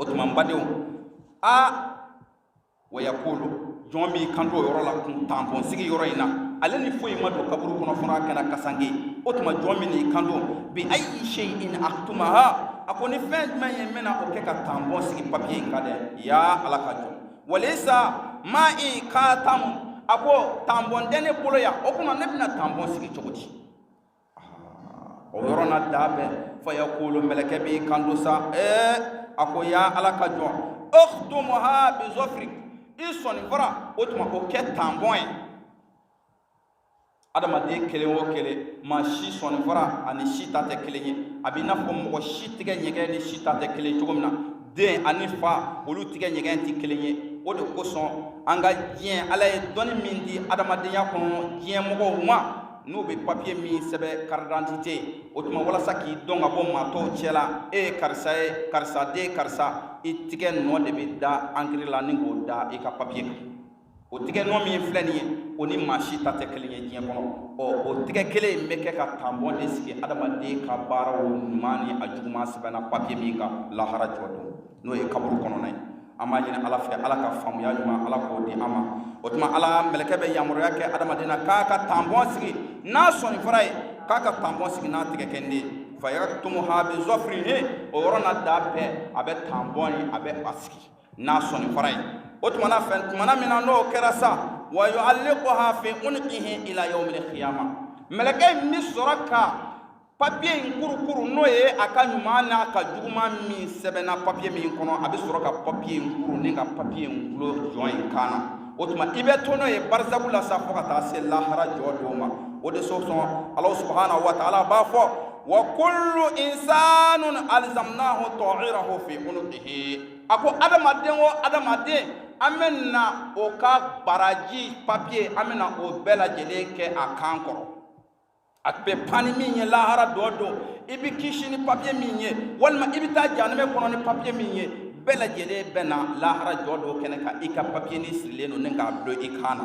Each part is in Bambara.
o tuma n badenw wa yakulu jɔn b'i kanto o yɔrɔ la kun tampon sigi yɔrɔ in na ale ni foyi ma don kaburu kɔnɔ fana kɛra kasange o tuma jɔn min n'i kanto bi ayi shay'in aktumaha a ko ni fɛn jumɛn ye n bɛna o kɛ ka tampon sigi papiye in kan dɛ ya ala ka jɔn walisa ma'i katamu a ko tampon tɛ ne bolo yan o kuma ne bɛna tampon sigi cogo di o yɔrɔ na daa bɛɛ fa yakulu mɛlɛkɛ b'i kanto sa a ko ya ala ka jɔn uktumuha bi zofrik i sɔnni fara o tuma o kɛ tampon ye adamaden kelen o kelen maa si sɔnni fara ani si ta tɛ kelen ye a b'i n'a fɔ mɔgɔ si tigɛ ɲɛgɛn ni si ta tɛ kelen cogo min na den ani fa olu tigɛ ɲɛgɛn tɛ kelen ye o de kosɔn an ka diɲɛ ala ye dɔnni min di adamadenya kɔnɔ diɲɛ mɔgɔw ma n'o bɛ papiye min sɛbɛn carte d'identité o tuma walasa k'i dɔn ka bɔ maa tɔw cɛ la e ye karisa ye karisa den karisa i tigɛ nɔ de bɛ da ankiri la ni k'o da i ka papiye kan o tigɛ nɔ min filɛ nin ye o ni maa si ta tɛ kelen ye diɲɛ kɔnɔ o tigɛ kelen in bɛ kɛ ka tampon de sigi adamaden ka baaraw ɲuman ni a juguman sɛbɛnna papiye min kan lahara jɔ don n'o ye kaburu kɔnɔna ye an b'a ɲini ala fɛ ala ka faamuya ɲuman ala k'o di an ma o tuma ala mɛlɛkɛ bɛ yamaruya kɛ adamaden na k'a ka tampon sigi n'a sɔnni fara ye k'a ka tampon sigi n'a tigɛ kɛ den fa yaktumuha bi zofrihi o yɔrɔ na daa bɛɛ a bɛ tampon ye a bɛ a sigi n'a sɔnni fara ye o tumana fɛn tumana min na n'o kɛra sa wa yu'alliquha fi unqihi ila yawmil qiyamah mɛlɛkɛ in bɛ sɔrɔ ka papiye in kurukuru n'o ye a ka ɲuman n'a ka juguman min sɛbɛnna papiye min kɔnɔ a bɛ sɔrɔ ka papiye in kuru ni ka papiye in gulo jɔn in kan na o tuma i bɛ to n'o ye barisabu la sa fo ka taa se lahara jɔ dɔw ma o de sɔsɔn Alahu subhanahu wa ta'ala b'a fɔ wa kullu insanun alzamnahu ta'irahu fi unuqihi a ko adamaden o adamaden an bɛ na o ka baraji papiye an bɛ na o bɛɛ lajɛlen kɛ a kan kɔrɔ a bɛ pan ni min ye lahara dɔ don i bɛ kisi ni papiye min ye walima i bɛ taa jahanama kɔnɔ ni papiye min ye bɛɛ lajɛlen bɛ na lahara jɔ dɔ kɛnɛ kan i ka papiye ni sirilen don ni k'a dulon i kan na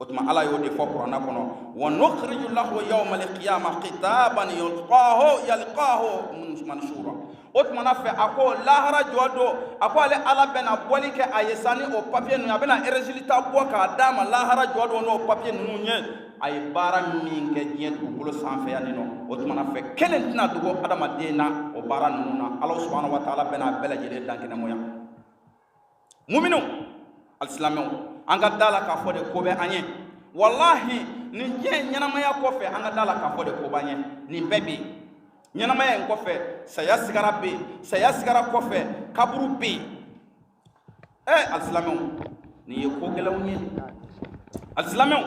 o tuma ala y'o de fɔ kuranna kɔnɔ wa nukhriju lahu yawmal qiyamah kitaban yalqahu manshura o tuma na fɛ a ko lahara jɔ don a ko ale ala bɛna bɔli kɛ a ye sanni o papiye ninnu a bɛna résultat bɔ k'a d'a ma lahara jɔ don n'o papiye ninnu ye a ye baara min kɛ diɲɛ dugukolo sanfɛ yan nɔ o tuma na fɛ kelen tɛna dogo adamaden na o baara ninnu na ala subhanahu wa ta'ala bɛna bɛɛ lajɛlen dan kɛnɛmaya muminu alisilamɛw an ka da la k'a fɔ de ko bɛ an ye wallahi nin diɲɛ ɲɛnamaya kɔfɛ an ka da la k'a fɔ de ko b'an ye nin bɛɛ bɛ yen ɲɛnamaya in kɔfɛ saya sigara bɛ yen saya sigara kɔfɛ kaburu bɛ yen alisilamɛw nin ye ko gɛlɛnw ye alisilamɛw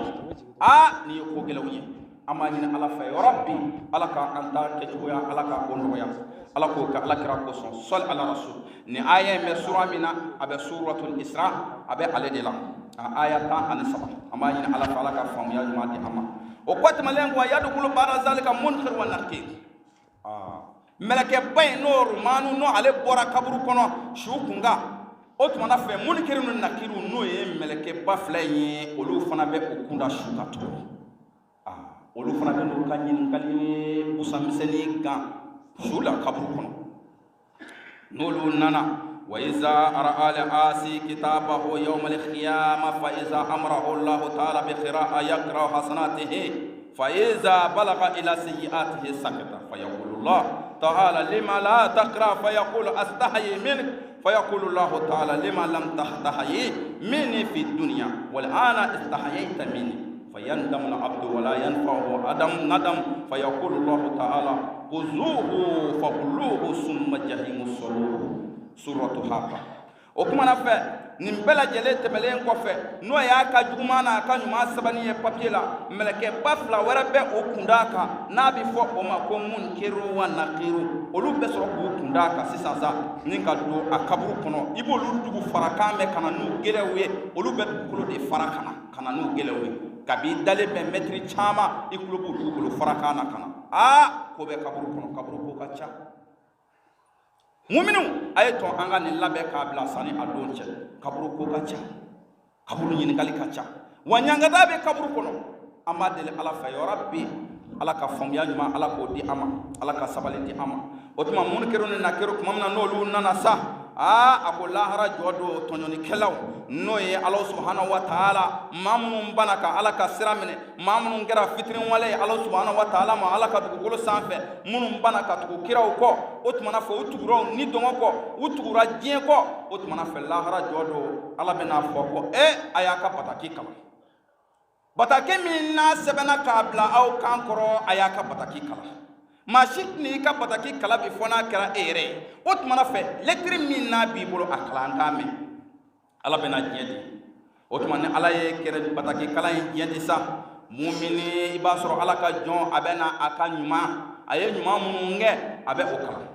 nin ye ko gɛlɛnw ye an b'a ɲini ala fɛ yɔrɔ bi ala ka an ta kɛcogoya ala ka o nɔgɔya ala k'o kɛ ala kira kosɔn sɔli ala rasul nin aya in bɛ sura min na a bɛ suratul isra a bɛ ale de la a aya 13 an b'a ɲini ala fɛ ala ka faamuya ɲuman di an ma o kɔ tɛmɛlen kɔ yadukulu baara zalika munkir wa nakir mɛlɛkɛba in n'o rumanu n'o ale bɔra kaburu kɔnɔ su kunkan o tuma na fɛ munkir ni nakiru n'o ye mɛlɛkɛba fila in ye olu fana bɛ o kunda su ka tuguni olu fana bɛ n'u ka ɲininkali busamisɛnnin gan su la kaburu kɔnɔ n'olu nana wa iza ara'a al-asi kitabahu yawm al-qiyamah fa iza amarahu Allah ta'ala bi qira'a yaqra'u hasanatihi fa iza balagha ila sayyi'atihi sakata fa yaqulu Allah ta'ala lima la taqra fa yaqulu astahyi minka فيقول الله تعالى لما لم تستحي مني في الدنيا والآن استحييت مني فيندم العبد ولا ينفعه ندم فيقول الله تعالى خذوه فغلوه ثم جحيم الصلوه سورة حاقة وكما نفع نبلا جلت ملين كوفة نو يا كجمانا كنما سبني بابيلا ملك بافلا وربه وكنداكا نبي فوق وما كمون كيرو ونكيرو olu bɛ sɔrɔ k'u kunda kan sisan sa ni ka don a kaburu kɔnɔ i b'olu dugu fara kan bɛ kana n'u gɛlɛw ye olu bɛ dugukolo de fara kana n'u gɛlɛw ye kabi dalen bɛ mɛtiri caman i kulo b'u dugukolo fara kan na kana ko bɛ kaburu kɔnɔ kaburu ko ka ca muminu a ye tɔn an ka nin labɛn k'a bila sani a don cɛ kaburu ko ka ca kaburu ɲininkali ka ca wa ɲangada bɛ kaburu kɔnɔ an b'a deli ala fɛ yɔrɔ bi ala ka faamuya ɲuman ala k'o di an ma ala ka sabali di an ma o tuma munkiru ni nakiru tuma min na n'olu nana sa ako lahara jodo tonyoni kelaw no ye Allah subhanahu wa ta'ala mamunun banaka ala ka sira minɛ mamunun kɛra fitrin wale Allah subhanahu wa ta'ala ma ala ka dugukolo sanfɛ munun banaka tugu kiraw kɔ o tumana fɛ u tugura ni dɔngɔ kɔ u tugura diɲɛ kɔ o tumana fɛ lahara jodo ala bɛna fɔ ko a y'a ka bataki kalan bataki min n'a sɛbɛnna k'a bila aw kan kɔrɔ a y'a ka bataki kalan maa si tɛna i ka bataki kala bi fɔ n'a kɛra e yɛrɛ ye o tumana fɛ lɛtiri min n'a b'i bolo a kalan k'a mɛn ala bɛna diɲɛ di o tuma ni ala ye kɛrɛ bataki kalan in diɲɛ di sa mumini i b'a sɔrɔ ala ka jɔn a bɛna a ka ɲuman a ye ɲuman minnu kɛ a bɛ o kalan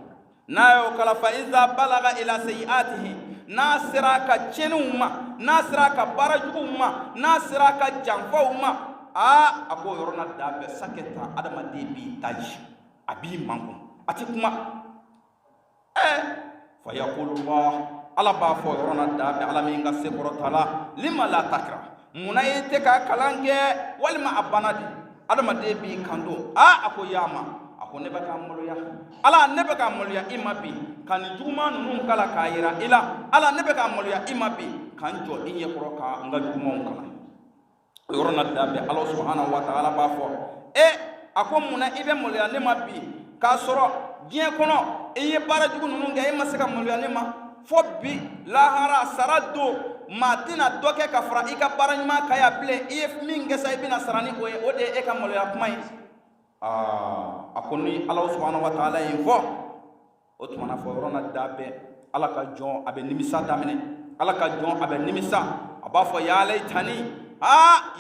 n'a ye o kalan fa iza balaga ila sayiatihi n'a sera a ka tiɲɛniw ma n'a sera a ka baarajuguw ma n'a sera a ka janfaw ma a ko yɔrɔ na da bɛɛ sakɛ ta adamaden b'i daji a b'i mankun a ti kuma fa yaqulullah ala b'a fɔ yɔrɔ na da bɛɛ ala min ka se kɔrɔta la lima la takra munna i tɛ ka kalan kɛ walima a banna de adamaden b'i kan don a ko yaama a ko ne bɛ ka maloya ala ne bɛ ka maloya i ma bi ka nin juguman ninnu kala k'a yira i la ala ne bɛ ka maloya i ma bi ka n jɔ i ɲɛkɔrɔ ka n ka jugumanw kalan o yɔrɔ na da bɛɛ ala subhanahu wa ta'ala b'a fɔ a ko munna i bɛ maloya ne ma bi k'a sɔrɔ diɲɛ kɔnɔ i ye baara jugu ninnu kɛ i ma se ka maloya ne ma fo bi lahara sara don maa tɛna dɔ kɛ ka fara i ka baara ɲuman kan ya bilen i ye min kɛ sa i bɛna sara ni o ye o de ye e ka maloya kuma ye a ko ni ala subhanahu wa ta'ala ye fɔ o tumana fɔ yɔrɔ na da bɛɛ ala ka jɔn a bɛ nimisa daminɛ ala ka jɔn a bɛ nimisa a b'a fɔ ya laytani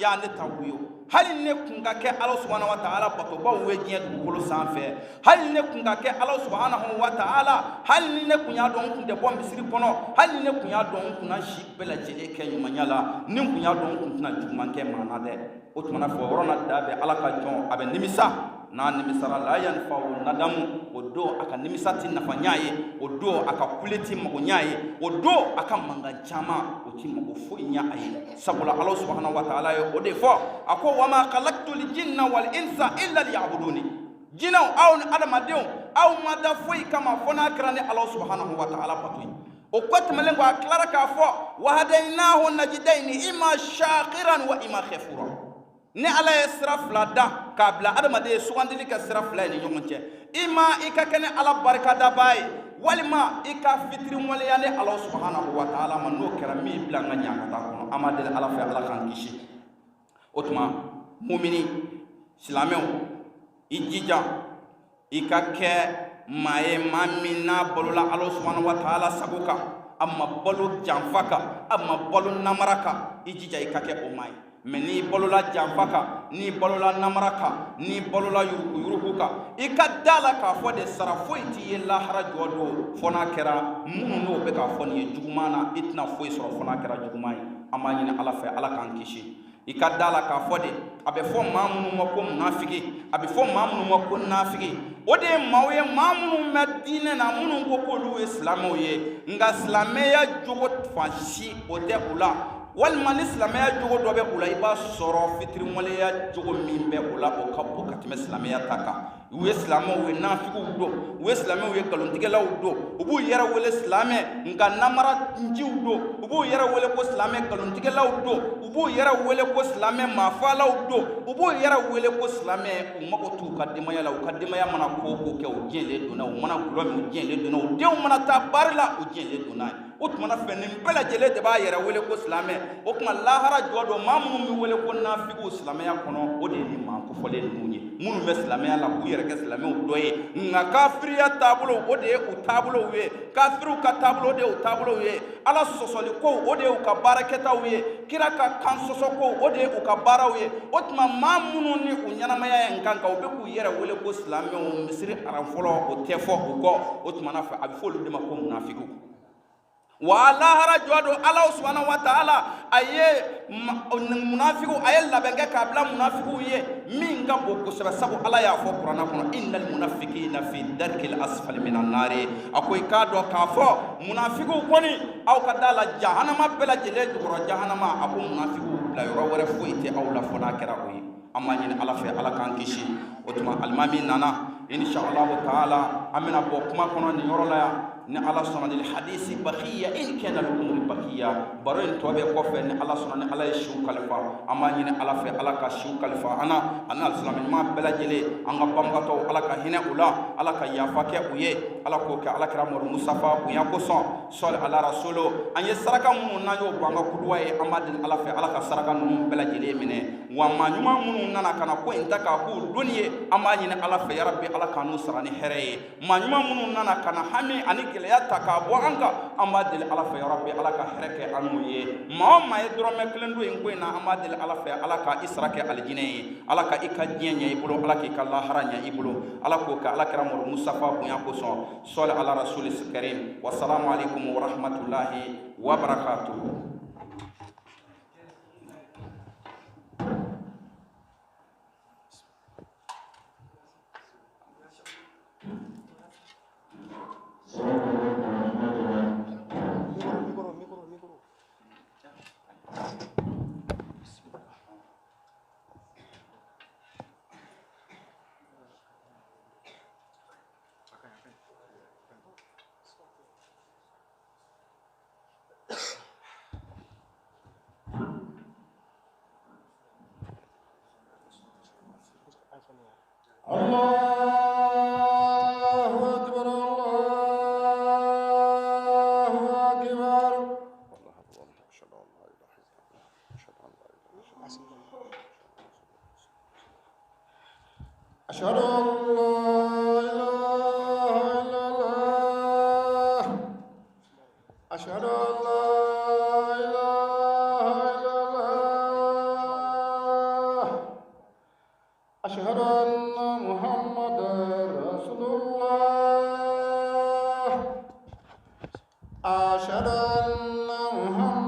ya ne ta wuyo hali ne kun ka kɛ ala subhanahu wa ta'ala batobaw ye diɲɛ dugukolo sanfɛ hali ne kun ka kɛ ala subhanahu wa ta'ala hali ni ne kun y'a dɔn n kun tɛ bɔ misiri kɔnɔ hali ni ne kun y'a dɔn n kunna si bɛɛ lajɛlen kɛ ɲumanya la ni n kun y'a dɔn n kun tɛna juguman kɛ maa na dɛ o tumana fɔ yɔrɔ na da bɛ ala ka jɔn a bɛ nimisa n'a nimisara la yanfa'u nadamu o don a ka nimisa ti nafa ɲa ye o don a ka kule ti mago ɲa ye o don a ka mankan caman o ti mago foyi ɲa a ye sabula ala subhanahu wa ta'ala ye o de fɔ a ko wa ma khalaqtul jinna wal insa illa liya'buduni jinɛw aw ni adamadenw aw ma da foyi kama fo n'a kɛra ni ala subhanahu wa ta'ala bato ye o ko tɛmɛlen kɔ a tilara k'a fɔ wahadaynahu najidayni ima shakiran wa ima khafura ni ala ye sira fila da k'a bila adamaden ye sugandili kɛ sira fila ye ni ɲɔgɔn cɛ i ma i ka kɛ ni ala barikadaba ye walima i ka fitiri waleya ni ala subhanahu wa ta'ala ma n'o kɛra min bila an ka ɲankata kɔnɔ an b'a deli ala fɛ ala k'an kisi o tuma mumini silamɛw i jija i ka kɛ maa ye maa min n'a balola ala subhanahu wa ta'ala sago kan a ma balo janfa kan a ma balo namara kan i jija i ka kɛ o maa ye mɛ n'i balola janfa kan n'i balola namara kan n'i balola yuruku kan i ka da la k'a fɔ de sara foyi t'i ye lahara jɔ don fɔ n'a kɛra minnu n'o bɛ k'a fɔ nin ye juguman na i tɛna foyi sɔrɔ fɔ n'a kɛra juguman ye an b'a ɲini ala fɛ ala k'an kisi i ka da la k'a fɔ de a bɛ fɔ maa minnu ma ko munafiki a bɛ fɔ maa minnu ma ko nafiki o de ye maaw ye maa minnu bɛ diinɛ na minnu ko k'olu ye silamɛw ye nka silamɛya jogo fan si o tɛ u la walima ni silamɛya jogo dɔ bɛ u la i b'a sɔrɔ fitiriwaleya jogo min bɛ u la o ka bon ka tɛmɛ silamɛya ta kan u ye silamɛw ye nafigiw don u ye silamɛw ye nkalontigɛlaw don u b'u yɛrɛ wele silamɛ nka namara njiw don u b'u yɛrɛ wele ko silamɛ nkalontigɛlaw don u b'u yɛrɛ wele ko silamɛ maafalaw don u b'u yɛrɛ wele ko silamɛ u mago t'u ka denbaya la u ka denbaya mana ko o ko kɛ u diɲɛlen donna u mana gulɔ min u diɲɛlen donna u denw mana taa baara la u diɲɛlen donna ye o tumana fɛ nin bɛɛ lajɛlen de b'a yɛrɛ wele ko silamɛ o tuma lahara jɔ don maa minnu bɛ wele ko nafigiw silamɛya kɔnɔ o de ye nin maa kofɔlen ninnu ye minnu bɛ silamɛya la k'u yɛrɛ kɛ silamɛw dɔ ye nka kafiriya taabolo o de ye u taabolow ye kafiriw ka taabolo o de ye u taabolow ye ala sɔsɔli ko o de ye u ka baarakɛtaw ye kira ka kan sɔsɔ ko o de ye u ka baaraw ye o tuma maa minnu ni u ɲɛnamaya in kan kan u bɛ k'u yɛrɛ wele ko silamɛw misiri aran fɔlɔ o tɛ fɔ u kɔ o tumana fɛ a bɛ fɔ olu de ma ko munafigiw wa lahara jɔ don ala subhanahu wa ta'ala a ye munafigiw a ye labɛn kɛ k'a bila munafigiw ye min ka bon kosɛbɛ sabu ala y'a fɔ kuranna kɔnɔ innal munafiqina fi darkil asfali minan nari a ko i k'a dɔn k'a fɔ munafigiw kɔni aw ka da la jahanama bɛɛ lajɛlen jukɔrɔ jahanama a ko munafigiw bila yɔrɔ wɛrɛ foyi tɛ aw la fɔ n'a kɛra o ye an b'a ɲini ala fɛ ala k'an kisi o tuma alimami nana insha allahu taala an bɛna bɔ kuma kɔnɔ nin yɔrɔ la yan ni ala sona lil hadisi baqiya in kana al umri baqiya baro en tobe ko fe ni ala sona ni ala shu kalfa ama ni ala fe ala ka shu kalfa ana islamin ma bela jele anga bambato ala ka hina ula ala ka yafa ke uye ala ko ka ala kramor musafa bu ya ko son sol ala rasulo anye saraka mun na yo banga kudwa e amadin ala fe ala ka saraka num bela jele mine wa ma nyuma mun nana kana ko intaka ku duniye ama ni ala fe ya rabbi ala kanu sarani here ma nyuma mun nana kana hami ani geleya taka bo anga amadil ala fe ya rabbi ala ka hereke anu ye ma e drome klendo en ko na amadil ala fe ala ka israke aljine ala ka ikajenya ibulo ala ki kala haranya ibulo ala ko ka ala karamul mustafa bu ya ko son sol ala rasul karim wassalamu alaikum wa rahmatullahi wa barakatuh. أشهد أن لا إله إلا الله أشهد أن لا إله إلا الله أشهد أن محمدا رسول الله أشهد أن محمد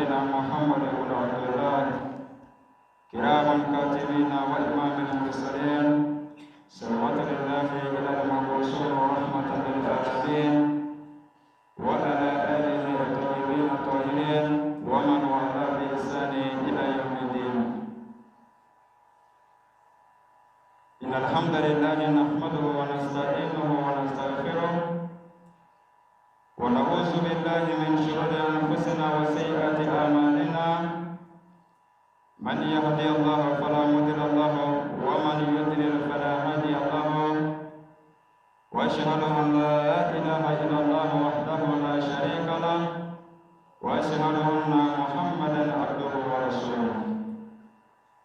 سيدنا محمد بن عبد الله كراما كاتبين وإمام المرسلين صلوات الله إلى المبعوث ورحمة للعالمين وعلى آله الطيبين الطاهرين ومن والاه بإحسان إلى يوم الدين. إن الحمد لله نحمده ونستعينه ونستغفره ونعوذ بالله من شرور أنفسنا وسيئات أعمالنا. من يهدي الله فلا مضل له ومن يضلل فلا هادي له. وأشهد أن لا إله إلا الله وحده لا شريك له وأشهد أن محمدا عبده ورسوله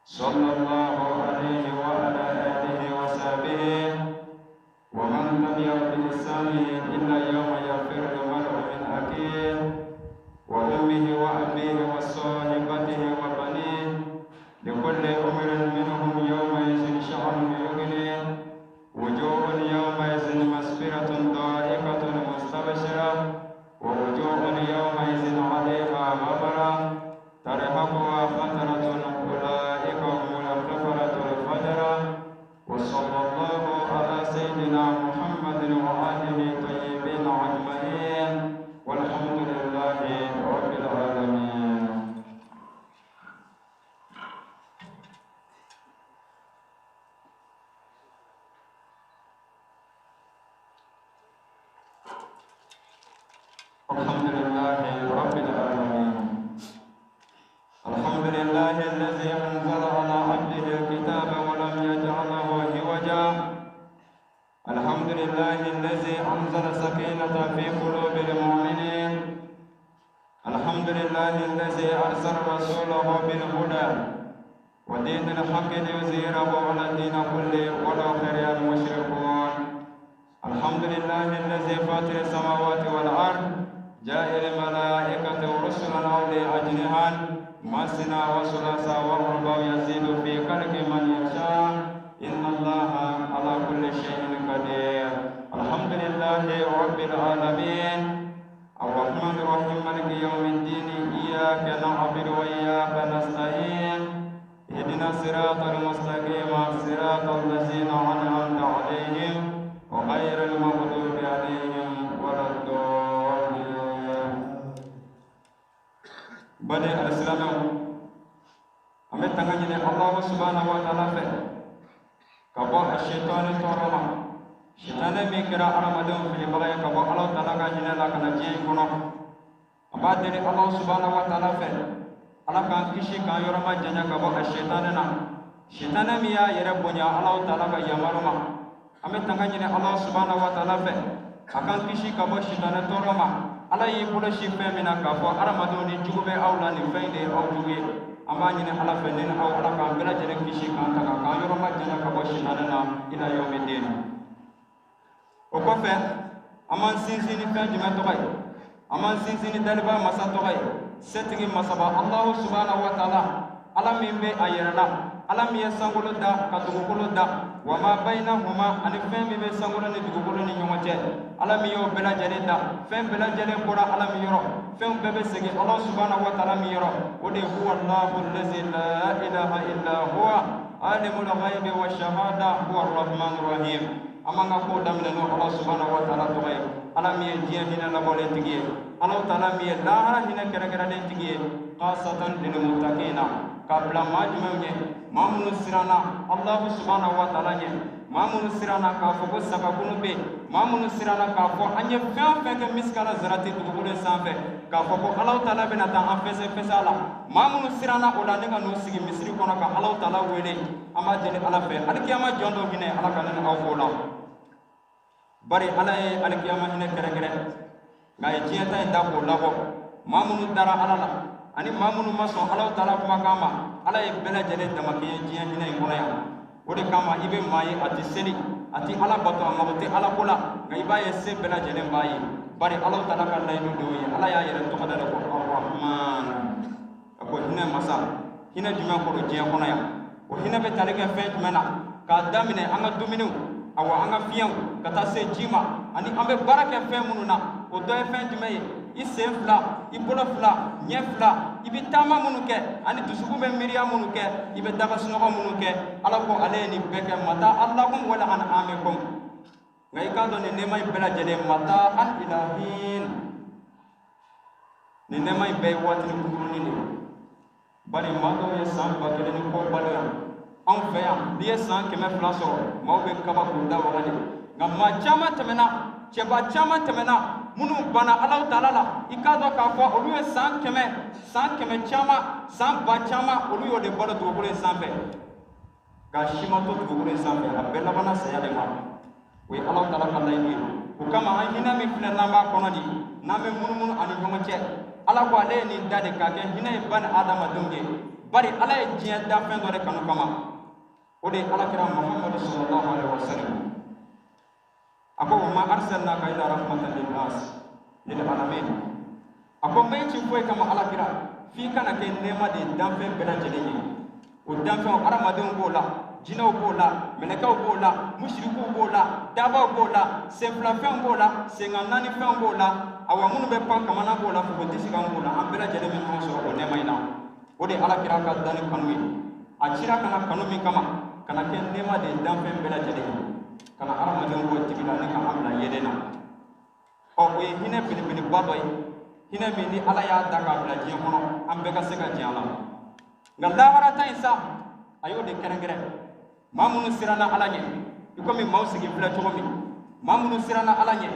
صلى الله عليه وعلى آله وصحبه ومن تبعه بإحسان إلى يوم يفر المرء من أخيه وأمه وأبيه وصاحبته وبنيه لكل أمر منهم يومئذ شأن يغنيه. وجوه يومئذ مسفرة ضائقة مستبشرة ووجوه يومئذ عليها غبرة ترهقها فترة أولئك هم الكفرة الفجرة. وصلى الله على سيدنا محمد وآله الطيبين أجمعين والحمد لله رب العالمين. الحمد لله رب العالمين. الحمد لله الذي أنزل على عبده الكتاب ولم يجعله عوجا. الحمد لله الذي أنزل سكينة في قلوب المؤمنين. الحمد لله الذي أرسل رسوله بالهدى ودين الحق ليظهره على الدين كله ولو كره المشركون. الحمد لله الذي فاطر السماوات والأرض جاء الملائكة رسلا أولي أجنحة مثنى وثلاث ورباع يزيد في خلق من يشاء إن الله على كل شيء قدير. الحمد لله رب العالمين الرحمن الرحيم مالك يوم الدين إياك نعبد وإياك نستعين اهدنا الصراط المستقيم صراط الذين أنعمت عليهم وغير المغضوب عليهم ولا الضالين. بدأ الإسلام أمي تغني الله سبحانه وتعالى في كبا الشيطان تورما شيطان ميكرا أرمدون في بلاي كبا الله تعالى جنة لا كنا جين كنا أبادني الله سبحانه وتعالى في الله كان كشي كان يرمى جنة كبا الشيطان نا شيطان ميا يربونيا الله تعالى يمرما أمي تغني الله سبحانه وتعالى في akan kisi kabo shitane toroma ala yi bula shi femina kafo aramado ni jugube awla ni fende aw juge amani ni ala fende ni aw ala ka bela jere kisi kan ta ka yoro ma jana kabo shitane na ila yawmidin. O ko fe aman sinzini fe juma to bay aman sinzini daliba masa to bay setigi masaba allah subhanahu wa ta'ala ala mimbe ayerala ala mi sangolo da ka dugukolo da wa ma bainahuma ani fɛn min bɛ sankolo ni dugukolo ni ɲɔgɔn cɛ ala mi y'o bɛɛ lajɛlen da fɛn bɛɛ lajɛlen bɔra ala min yɔrɔ fɛnw bɛɛ bɛ segin ala subhanahu wa ta'ala min yɔrɔ o de huwa allahu allazi la ilaha illa huwa alimul ghaibi wa shahada huwa arrahmanur rahim. an man ka ko daminɛ n'o ala subhanahu wa ta'ala tɔgɔ ye ala min ye diɲɛ hinɛ labɔlen tigi ye ala ta'ala min ye lahara hinɛ kɛrɛnkɛrɛnlen tigi ye khasatan lil muttaqina ka bila maa jumɛnw ye maa minnu siranna allahu subhanahu wa ta'ala ɲɛ maa minnu siranna k'a fɔ ko sagakunu bɛ maa minnu siranna k'a fɔ an ye fɛn o fɛn kɛ misikala zarati dugukolo sanfɛ k'a fɔ ko ala ta'ala bɛna taa an fɛsɛfɛsɛ a la maa minnu siranna o la ne ka n'u sigi misiri kɔnɔ ka ala ta'ala wele an b'a deli ala fɛ alikiyama jɔn dɔ hinɛ ala ka ne ni aw b'o la bari ala ye alikiyama hinɛ kɛrɛnkɛrɛn nka a ye diɲɛ ta in da k'o labɔ maa minnu dara ala la ani maa minnu ma sɔn ala ta'ala kumakan ma ala ye bɛɛ lajɛlen dama kɛ diɲɛ hinɛ in kɔnɔ yan o de kama i bɛ maa ye a tɛ seli a tɛ ala bato a mago tɛ ala ko la nka i b'a ye se bɛɛ lajɛlen b'a ye bari ala ta'ala ka layidu de y'o ye ala y'a yɛrɛ tɔgɔ da ko arrahman a ko hinɛ masa hinɛ jumɛn kɔrɔ diɲɛ kɔnɔ yan o hinɛ bɛ tali kɛ fɛn jumɛn na k'a daminɛ an ka dumuniw awa an ka fiɲɛw ka taa se ji ma ani an bɛ baara kɛ fɛn minnu na o dɔ ye fɛn jumɛn ye i sen fila i bolo fila ɲɛ fila ibi tama munu ke ani dusuku be miriya munu ke ibe daga sunogo munu ke ala ko ale ni beke mata allahum wala an amikum ngai ka do ne nemay bela jele mata an ilahin ni nemay be wati ni kuruni ni bari mato ye san bakele ni ko balya an fe ya ni ye san keme flaso mo be kaba ko da wala ngamma chama temena cheba chama temena munu bana Allah Ta'ala la ikado ka fo olu ye san keme chama san ba chama olu yo de bolo to bolo sanfɛ ga shima to bolo sanfɛ a bɛɛ labana saya de ma o ye Allah Ta'ala ka laɲini o kama an hinɛ min filɛ n'an b'a kɔnɔ di n'an bɛ munumunu ani ɲɔgɔn cɛ ala ko ale ye nin da de k'a kɛ hinɛ ye bani adamadenw ye bari ala ye diɲɛ danfɛn dɔ de kanu kama o de ye alakira Muhammadu sallallahu alaihi wasallam ako ma arsalnaka ila rahmatan lin nas lil alamin ako mai ci foy kama alakira fi kana ke nema de danfɛn bɛɛ lajɛlen ye o danfɛn adamadenw b'o la jinɛw b'o la mɛlɛkɛw b'o la mushrikiw b'o la dabaw b'o la senfilafɛnw b'o la sengannaanifɛnw b'o la awa minnu bɛ pan kamana b'o la fogontisikan b'o la an bɛɛ lajɛlen bɛ ɲɔgɔn sɔrɔ o nɛɛma in na o de alakira ka danni kanu ye a cira kana kanu min kama kana kɛ nɛɛma de danfɛn bɛɛ lajɛlen ye kana adamadenw bɔ tigi la ni ka an bila yelen na o ye hinɛ belebeleba dɔ ye hinɛ min ni ala y'a da k'a bila diɲɛ kɔnɔ an bɛɛ ka se ka diɲɛ la nka lahara ta in sa a y'o de kɛrɛnkɛrɛn maa minnu siranna ala ɲɛ i komi maaw sigi filɛ cogo min maa minnu siranna ala ɲɛ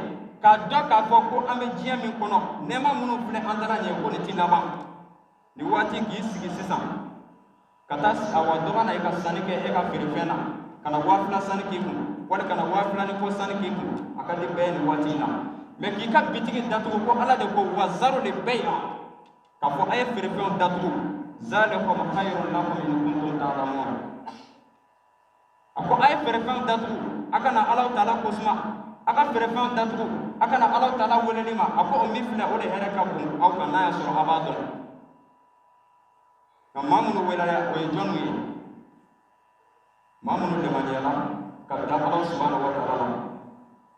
k'a dɔn k'a fɔ ko an bɛ diɲɛ min kɔnɔ nɛɛma minnu filɛ an dara ɲɛ ko nin ti laban nin waati k'i sigi sisan ka taa awa dɔ kana i ka sanni kɛ e ka feerefɛn na ka na 2000 sanni k'i kun wali kana 2000 ni ko sanni k'i kun a ka di bɛɛ ye nin waati in na mɛ k'i ka bitigi datugu ko ala de ko wazaru de bɛɛ yan k'a fɔ a ye feerefɛnw datugu zalikum khayrun lakum in kuntum ta'lamun a ko a ye feerefɛnw datugu a kana ala Ta'ala ko suma a ka feerefɛnw datugu a kana ala Ta'ala weleli ma a ko o min filɛ o de hɛrɛ ka bon aw kan n'a y'a sɔrɔ a b'a dɔn nka maa minnu welaya o ye jɔnw ye maa minnu lemaniyala ka da ala subhanahu wa ta'ala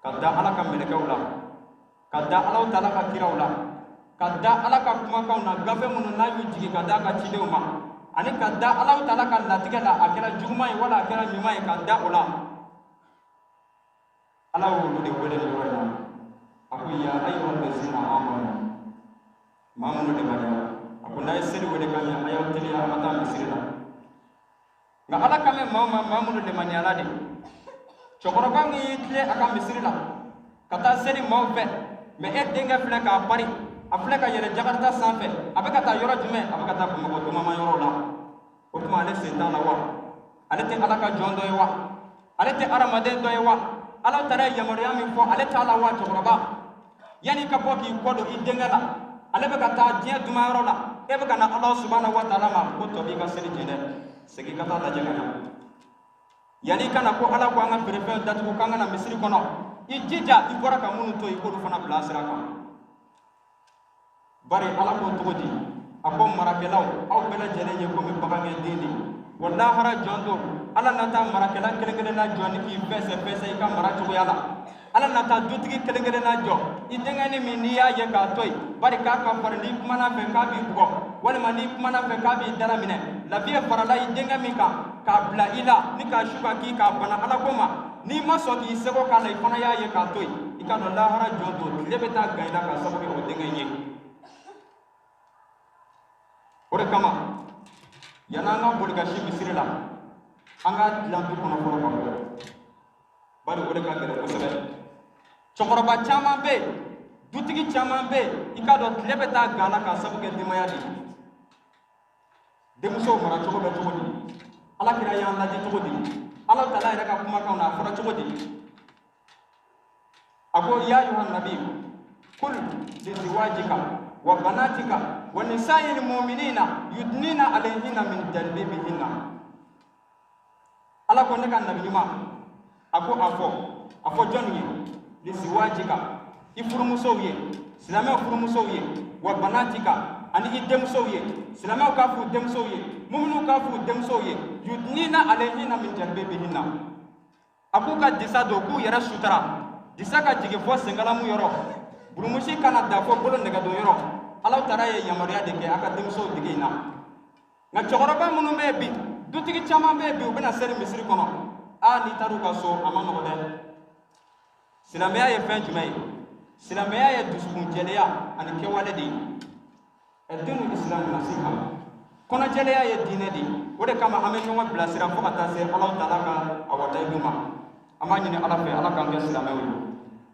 ka da ala ka mɛlɛkɛw la ka da ala Ta'ala ka kiraw la ka da ala ka kumakanw na gafe minnu n'a y'u jigi ka da ka cidenw ma ani ka da ala Ta'ala ka latigɛ la a kɛra juguman ye wala a kɛra ɲuman ye ka da o la ala y'olu de wele nin yɔrɔ in na a ko ya ayyuhal lazina amanu maa minnu lemaniyala a ko n'a ye seli wele ka ɲɛ a y'aw teliya a ka taa misiri la nka ala ka mɛn maa minnu lemaniyala de cɛkɔrɔba min y'i tilen a ka misiri la ka taa seli maaw fɛ mɛ e denkɛ filɛ k'a pari a filɛ ka yɛlɛ jakarita sanfɛ a bɛ ka taa yɔrɔ jumɛn a bɛ ka taa Bamakɔ dumama yɔrɔ la o tuma ale sen t'a la wa ale tɛ ala ka jɔn dɔ ye wa ale tɛ adamaden dɔ ye wa ala Ta'ala ye yamaruya min fɔ ale t'a la wa cɛkɔrɔba yanni ka bɔ k'i kɔ don i denkɛ la ale bɛ ka taa diɲɛ duma yɔrɔ la e bɛ ka na ala subhanahu wa ta'ala ma ko tɔ b'i ka seli jɛ dɛ segin ka taa lajɛ ka na yanni kana ko ala ko an ka feerefɛnw datugu k'an ka na misiri kɔnɔ i jija i bɔra ka minnu to i k'olu fana bila sira kan bari ala ko cogo di a ko marakɛlaw aw bɛɛ lajɛlen ye komi bagangɛnden de wa lahara jɔn don ala na taa marakɛla kelen-kelenna jɔ ni k'i fɛsɛ i ka mara cogoya la ala na taa dutigi kelen-kelenna jɔ i denkɛni min n'i y'a ye k'a to yen bari k'a ka farin n'i kumana fɛ k'a b'i bugɔ walima n'i kumana fɛ k'a b'i dara minɛ lafiya farala i denkɛ min kan k'a bila i la ni k'a su ka k'i k'a bana ala ko ma n'i ma sɔn k'i seko k'a la i fana y'a ye k'a to yen i ka dɔn lahara jɔn don tile bɛ taa gan i la k'a sababu kɛ o denkɛ ye o de kama yan'an ka boli ka si misiri la an ka dilan du kɔnɔ fɔlɔ ka bɔ bari o de ka gɛlɛn kosɛbɛ cɛkɔrɔba caman bɛ yen dutigi caman bɛ yen i k'a dɔn tile bɛ taa gan la k'a sababu kɛ denbaya de ye denmusow mara cogo bɛ cogo di ala kira y'an lajɛ cogo di ala Ta'ala yɛrɛ ka kumakanw na a fɔra cogo di a ko ya ayyuhan nabi kul liziwajika wa banatika wa nisa'il mu'minina yudnina alayhinna min jalbibihinna ala ko ne ka nabi ɲuman a ko a fɔ jɔnni ye liziwajika i furumusow ye silamɛw furumusow ye wa banatika ani i denmusow ye silamɛw k'a f'u denmusow ye mu'minu k'a f'u denmusow ye yudnina alayhinna min jalbibihinna a k'u ka disa don k'u yɛrɛ sutura disa ka jigin fɔ senkalamu yɔrɔ burumusi kana da fɔ bolo nɛgɛdon yɔrɔ Allah taala ye yamaruya de kɛ a ka denmusow dege in na nka cɛkɔrɔba minnu bɛ bi dutigi caman bɛ bi u bɛna seli misiri kɔnɔ n'i taara u ka so a ma nɔgɔ dɛ silamɛya ye fɛn jumɛn ye silamɛya ye dusukun jɛlenya ani kɛwale de ye diinul islam nasiha kɔnɔjɛlenya ye diinɛ de ye o de kama an bɛ ɲɔgɔn bilasira fo ka taa se Allah taala ka a watayidu ma an b'a ɲini Ala fɛ Ala k'an kɛ silamɛw ye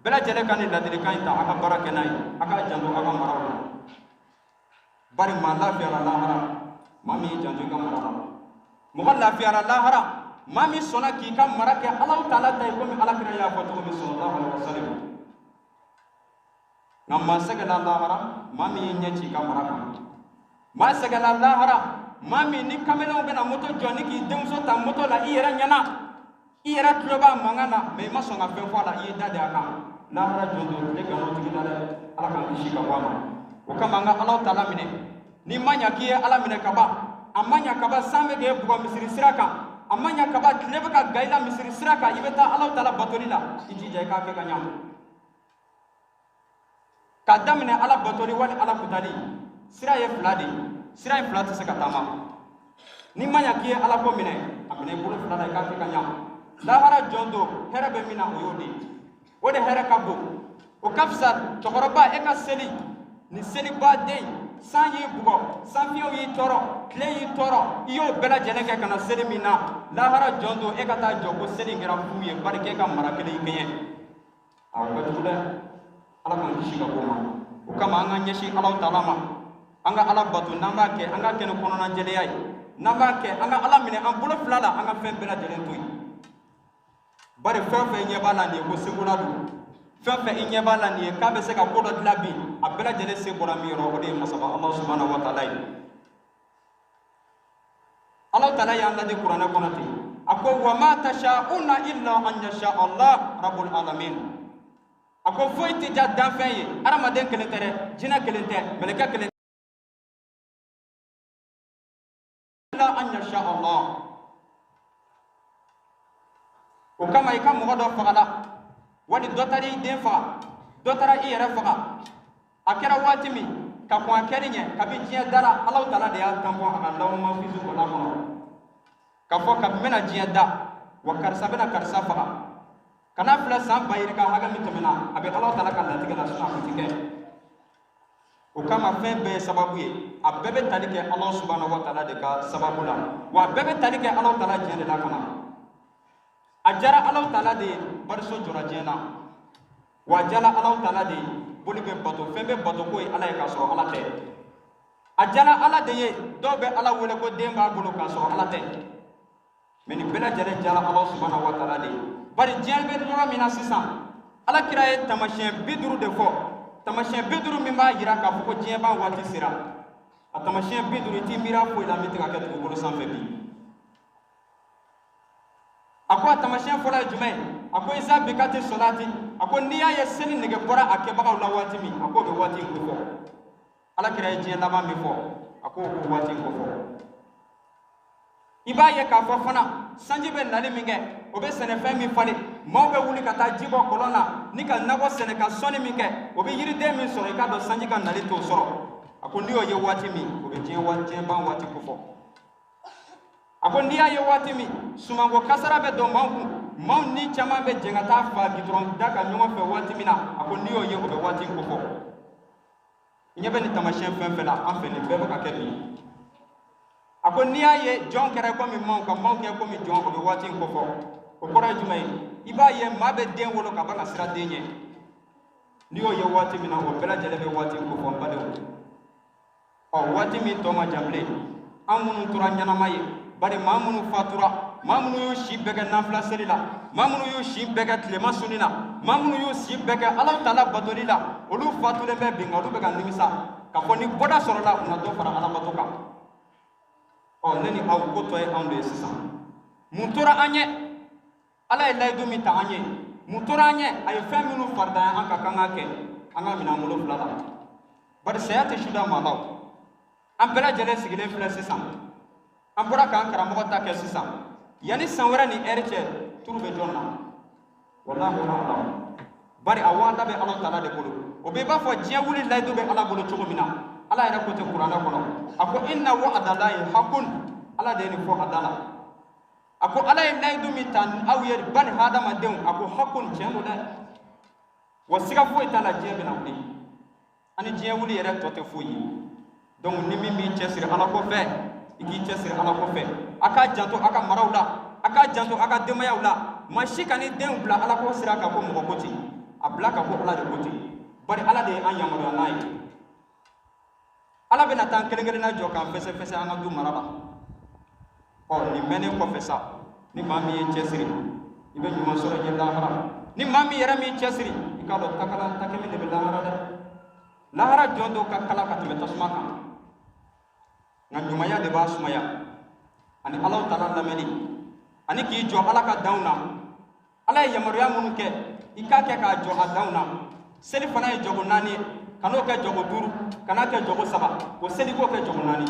bɛɛ lajɛlen ka nin ladilikan in ta a ka baara kɛ n'a ye a ka janto a ka maraw la bari maa lafiyara lahara maa min y'i janto i ka mara la mɔgɔ lafiyara lahara maa min sɔnna k'i ka mara kɛ Allah taala ta ye komi alakira y'a fɔ cogo min sallallahu alaihi wasallam nka maa sɛgɛnna lahara maa min y'i ɲɛ ci i ka mara kan maa sɛgɛnna lahara maa min ni kamelenw bɛna moto jɔ ni k'i denmuso ta moto la i yɛrɛ ɲɛna i yɛrɛ tulo b'a mankan na mɛ i ma sɔn ka fɛn fɔ a la i ye da de a kan lahara jɔn don tile galon tigi la dɛ Ala k'an kisi ka bɔ a ma o kama an ka Allah taala minɛ n'i ma ɲa k'i ye Ala minɛ ka ban a ma ɲa ka ban san bɛ k'e bugɔ misiri sira kan a ma ɲa ka ban tile bɛ ka ga i la misiri sira kan i bɛ taa Allah taala batoli la i jija i k'a kɛ ka ɲa k'a daminɛ Ala batoli wali Ala kutali sira ye fila de ye sira in fila tɛ se ka taama n'i ma ɲa k'i ye Ala ko minɛ a minɛ i bolo fila la i k'a kɛ ka ɲa lahara jɔn don hɛrɛ bɛ min na o y'o de o de hɛrɛ ka bon o ka fisa cɛkɔrɔba e ka seli ni selibaden san y'i bugɔ sanfiɲɛw y'i tɔɔrɔ tile y'i tɔɔrɔ i y'o bɛɛ lajɛlen kɛ ka na seli min na lahara jɔn don e ka taa jɔ ko seli in kɛra fu ye bari k'e ka mara kelen kɛɲɛ a o ka jugu dɛ Ala k'an kisi ka bɔ o ma o kama an ka ɲɛsin Allah taala ma an ka Ala bato n'an b'a kɛ an ka kɛ ni kɔnɔnajɛlenya ye n'an b'a kɛ an ka Ala minɛ an bolo fila la an ka fɛn bɛɛ lajɛlen to yen bari fɛn o fɛn i ɲɛ b'a la nin ye ko sekola don fɛn o fɛn i ɲɛ b'a la nin ye k'a bɛ se ka ko dɔ dilan bi a bɛɛ lajɛlen se bɔra min yɔrɔ o de ye masaba Allah subhanahu wa taala ye Allah taala y'an ladi kuranɛ kɔnɔ ten a ko wa ma tasha'una illa an yasha Allah rabbul alamin a ko foyi tɛ diya danfɛn ye adamaden kelen tɛ dɛ jinɛ kelen tɛ mɛlɛkɛ kelen illa an yasha Allah o kama i ka mɔgɔ dɔ fagala wali dɔ taara i den faga dɔ taara i yɛrɛ faga a kɛra waati min ka kɔn a kɛli ɲɛ kabi diɲɛ dara Allah taala de y'a tanbɔ a ka lawhu mahfuzu kɔnɔ ka fɔ kabi bɛna diɲɛ da wa karisa bɛna karisa faga kana filɛ san ba yirika hakɛ min tɛmɛna a bɛ Allah taala ka latigɛ la sinon a kun tɛ kɛ o kama fɛn bɛɛ ye sababu ye a bɛɛ bɛ tali kɛ Allah subhanahu wa taala de ka sababu la wa a bɛɛ bɛ tali kɛ Allah taala diɲɛ de la kama a jara Allah taala de ye bariso jɔra diɲɛ na wa a jala Allah taala de ye boli bɛ bato fɛn bɛ bato ko ye Ala ye k'a sɔrɔ Ala tɛ a jala Ala de ye dɔw bɛ Ala wele ko den b'a bolo k'a sɔrɔ Ala tɛ mais nin bɛɛ lajɛlen jala Allah subhanahu wa taala de ye bari diɲɛ bɛ yɔrɔ min na sisan Ala kira ye tamasiyɛn 50 de fɔ tamasiyɛn 50 min b'a jira k'a fɔ ko diɲɛ ban waati sera a tamasiyɛn 50 i t'i miiri foyi la min tɛ ka kɛ dugukolo sanfɛ bi a ko a tamasiyɛn fɔlɔ ye jumɛn a ko iza bikati solati a ko n'i y'a ye seli nege bɔra a kɛbagaw la waati min a ko o bɛ waati in kofɔ Ala kira ye diɲɛ laban min fɔ a ko o bɛ waati in kofɔ i b'a ye k'a fɔ fana sanji bɛ nali min kɛ o bɛ sɛnɛfɛn min falen maaw bɛ wuli ka taa ji bɔ kɔlɔn na ni ka nakɔ sɛnɛ ka sɔnni min kɛ o bɛ yiriden min sɔrɔ i k'a dɔn sanji ka nali t'o sɔrɔ a ko n'i y'o ye waati min o bɛ diɲɛ ban waati kofɔ a ko n'i y'a ye waati min sumanko kasara bɛ don maaw kun maaw ni caman bɛ jɛn ka taa fa gidɔrɔn da ka ɲɔgɔn fɛ waati min na a ko n'i y'o ye o bɛ waati kofɔ i ɲɛ bɛ nin tamasiyɛn fɛn fɛn la an fɛ nin bɛɛ bɛ ka kɛ bi a ko n'i y'a ye jɔn kɛra komi maaw ka maaw kɛ komi jɔn o bɛ waati in kofɔ o kɔrɔ ye jumɛn ye i b'a ye maa bɛ den wolo ka ban ka siran den ɲɛ n'i y'o ye waati min na o bɛɛ lajɛlen bɛ waati in kofɔ n badenw waati min tɔ ma jan bilen an minnu tora ɲɛnama ye bari maa minnu fatura maa minnu y'u si bɛɛ kɛ nafila seli la maa minnu y'u si bɛɛ kɛ tilema sunni na maa minnu y'u si bɛɛ kɛ Ala taala batoli la olu fatulen bɛ bi nka olu bɛ ka nimisa ka fɔ ni bɔda sɔrɔla u na dɔ fara Ala bato kan ne ni aw ko tɔ ye anw de ye sisan mun tora an ɲɛ Ala ye layidu min ta an ye mun tora an ɲɛ a ye fɛn minnu farida an ka kan ka kɛ an ka minɛ an bolo fila la bari saya tɛ suda maa la an bɛɛ lajɛlen sigilen filɛ sisan an bɔra k'an karamɔgɔ ta kɛ sisan yanni san wɛrɛ ni ɛri cɛ turu bɛ jɔn na wallahi a'lam bari a wanda bɛ Ala taala de bolo o bɛ i b'a fɔ diɲɛ wuli layidu bɛ Ala bolo cogo min na ala ira ko te qur'ana kono ako inna wa'dallahi haqqun ala de ni fo adala ako ala nay dumi tan aw yer ban hadama dew ako haqqun jeno da wasiga fo itala jebe na wuli ani je wuli yere to te fo yi donc ni mi chesir ala ko fe iki chesir ala ko fe aka janto aka marawla aka janto aka demayawla mashika ni den bla ala ko sira ka ko mo koti abla ka ko ala de koti bari ala de an yamaro nay ala bena tan kelengere na joka fese fese an du maraba o ni mene ko fesa ni mami e chesiri ibe nyuma soro je lahara ni mami yere mi chesiri ikalo takala takemi de lahara de lahara jondo ka kala ka teme tasma kan nganyumaya de basmaya ani Allah taala lameli ani ki jo ala ka dauna ala yamaruya munu ke ikake ka jo adauna seli fana e jogo nani kano ke jogo duru kana ke jogo saba ko seli ko ke jogo nani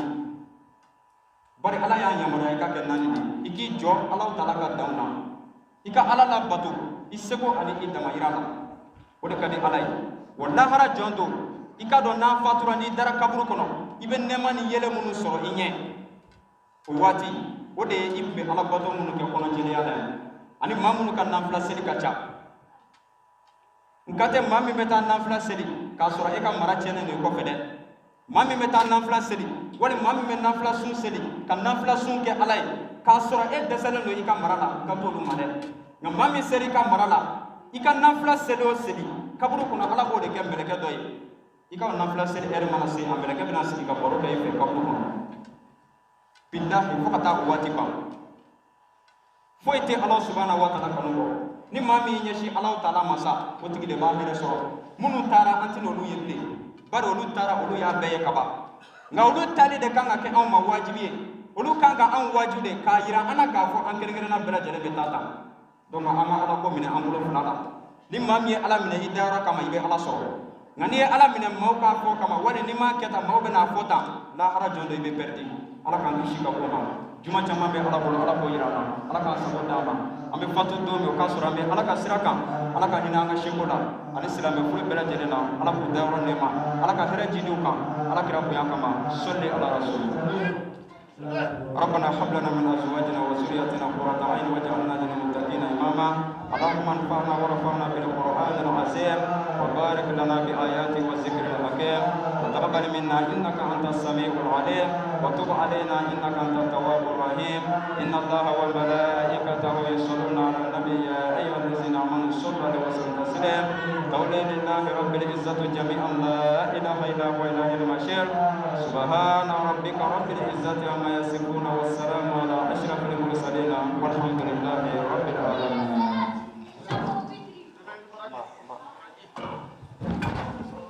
bari ala ya yamaruya ikake nani ni iki jo Allah taala ka dauna ika ala la batu isego ani idama irala o de kadi ala wallahi hara jondo ika do na fatura ni dara kaburu kono ibe nema ni yele munu soro inye o wati o de ibbe ala bato munu ke kono jeli ala ani mamunu kan nafla seli kacha ngate mami meta nafla seli ka soro e ka mara chene ni ko fede mami meta nafla seli wali mami me nafla sun seli kan nafla sun ke ala ka soro e desale no ika marala ka to lu made ngam mami seli ka marala ika nafla seli o seli kaburu kono ala bo de kembele ke doy ikaw nafla sel er mana se amela ke bina sigi ka boro kay fe kabru ko billahi fokata wati ba foite Allah subhanahu wa ta'ala kanu ni mami nyeshi Allah ta'ala masa wotigi de ba mere so munu tara antino lu yelle baro lu tara olu ya beye kaba nga olu tali de kanga ke on ma wajibi olu kanga an wajibi ka yira ana ka fo an kere na bela jere betata donc ama ala ko mine amulo fulala ni mami ala mine idara kama ibe ala so ngani ala mine mawka fo kama wani ni ma keta mawbe na fota la hara jondo ibe perdi ala kan dushi ka ko ma juma chama be ala bolo ala ko yirana ala ka sabo dama ambe fatu do me ka sura me ala ka siraka ala ka hina nga shekola ali silame fu bela jelena ala ko dawro ne ma ala ka hera jidu ka ala kira bu yakama salli ala rasul ربنا هب لنا من ازواجنا وذرياتنا قرة اعين واجعلنا للمتقين اماما اللهم انفعنا ورفعنا بالقران العظيم وبارك لنا باياته والذكر الحكيم وتقبل منا انك انت السميع العليم وتب علينا انك انت التواب الرحيم ان الله وملائكته يصلون على النبي يا ايها الذين امنوا صلوا عليه وسلموا تسليما قولا لله رب العزه جميعا لا اله الا هو اله المشير سبحان ربك رب العزه عما يصفون والسلام على اشرف المرسلين والحمد لله رب العالمين.